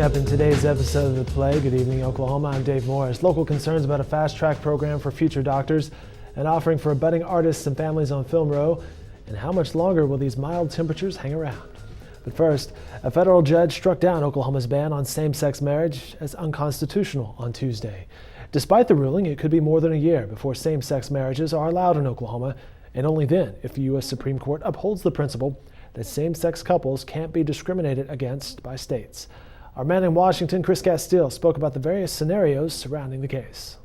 up in today's episode of The Play. Good evening, Oklahoma. I'm Dave Morris. Local concerns about a fast-track program for future doctors, an offering for budding artists and families on Film Row, and how much longer will these mild temperatures hang around? But first, a federal judge struck down Oklahoma's ban on same-sex marriage as unconstitutional on Tuesday. Despite the ruling, it could be more than a year before same-sex marriages are allowed in Oklahoma, and only then if the U.S. Supreme Court upholds the principle that same-sex couples can't be discriminated against by states. Our man in Washington, Chris Castile, spoke about the various scenarios surrounding the case.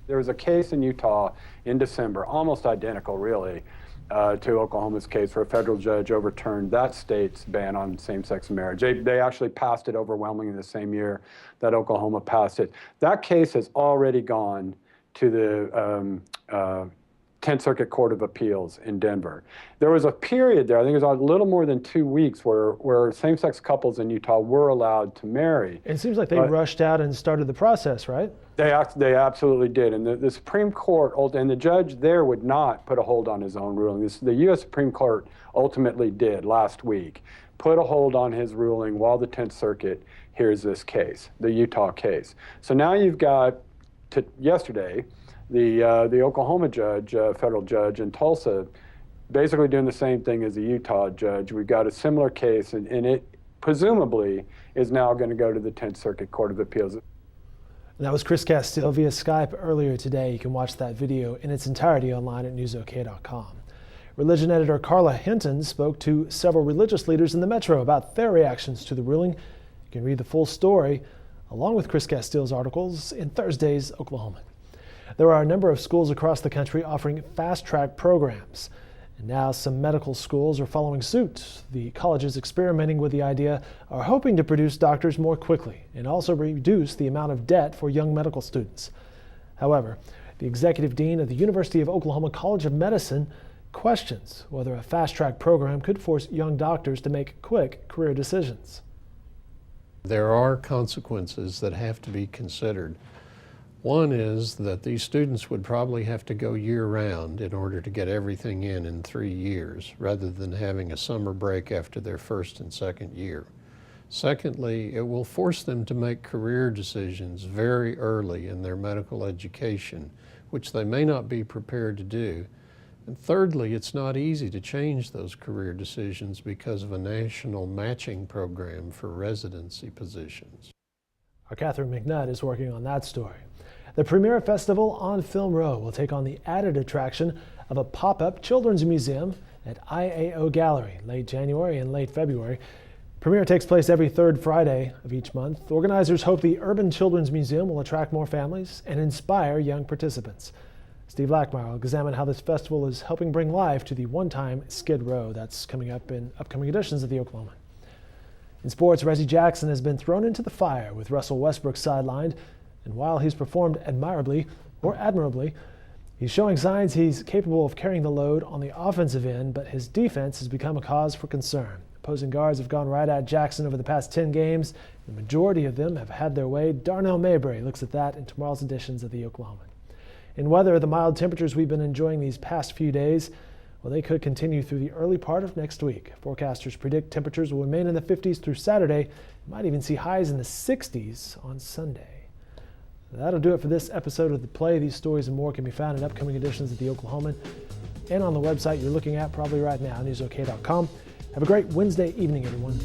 There was a case in Utah in December, almost identical really, to Oklahoma's case, where a federal judge overturned that state's ban on same-sex marriage. They actually passed it overwhelmingly the same year that Oklahoma passed it. That case has already gone to the 10th Circuit Court of Appeals in Denver. There was a period there, I think it was a little more than 2 weeks, where same-sex couples in Utah were allowed to marry. It seems like they rushed out and started the process, right? They absolutely did. And the Supreme Court, and the judge there would not put a hold on his own ruling. The U.S. Supreme Court ultimately did last week, put a hold on his ruling while the 10th Circuit hears this case, the Utah case. So now you've got, yesterday, the Oklahoma judge, federal judge in Tulsa, basically doing the same thing as the Utah judge. We've got a similar case, and it presumably is now going to go to the 10th Circuit Court of Appeals. And that was Chris Castile via Skype earlier today. You can watch that video in its entirety online at newsok.com. Religion editor Carla Hinton spoke to several religious leaders in the metro about their reactions to the ruling. You can read the full story, along with Chris Castile's articles, in Thursday's Oklahoman. There are a number of schools across the country offering fast-track programs. And now some medical schools are following suit. The colleges experimenting with the idea are hoping to produce doctors more quickly and also reduce the amount of debt for young medical students. However, the executive dean of the University of Oklahoma College of Medicine questions whether a fast-track program could force young doctors to make quick career decisions. There are consequences that have to be considered. One is that these students would probably have to go year-round in order to get everything in 3 years, rather than having a summer break after their first and second year. Secondly, it will force them to make career decisions very early in their medical education, which they may not be prepared to do. And thirdly, it's not easy to change those career decisions because of a national matching program for residency positions. Our Catherine McNutt is working on that story. The Premiere Festival on Film Row will take on the added attraction of a pop-up children's museum at IAO Gallery late January and late February. Premiere takes place every third Friday of each month. Organizers hope the Urban Children's Museum will attract more families and inspire young participants. Steve Lackmeyer will examine how this festival is helping bring life to the one-time Skid Row that's coming up in upcoming editions of the Oklahoman. In sports, Reggie Jackson has been thrown into the fire with Russell Westbrook sidelined. And while he's performed admirably, he's showing signs he's capable of carrying the load on the offensive end, but his defense has become a cause for concern. Opposing guards have gone right at Jackson over the past 10 games. The majority of them have had their way. Darnell Mayberry looks at that in tomorrow's editions of the Oklahoman. In weather, the mild temperatures we've been enjoying these past few days, well, they could continue through the early part of next week. Forecasters predict temperatures will remain in the 50s through Saturday. You might even see highs in the 60s on Sunday. That'll do it for this episode of The Play. These stories and more can be found in upcoming editions of the Oklahoman and on the website you're looking at probably right now, newsok.com. Have a great Wednesday evening, everyone.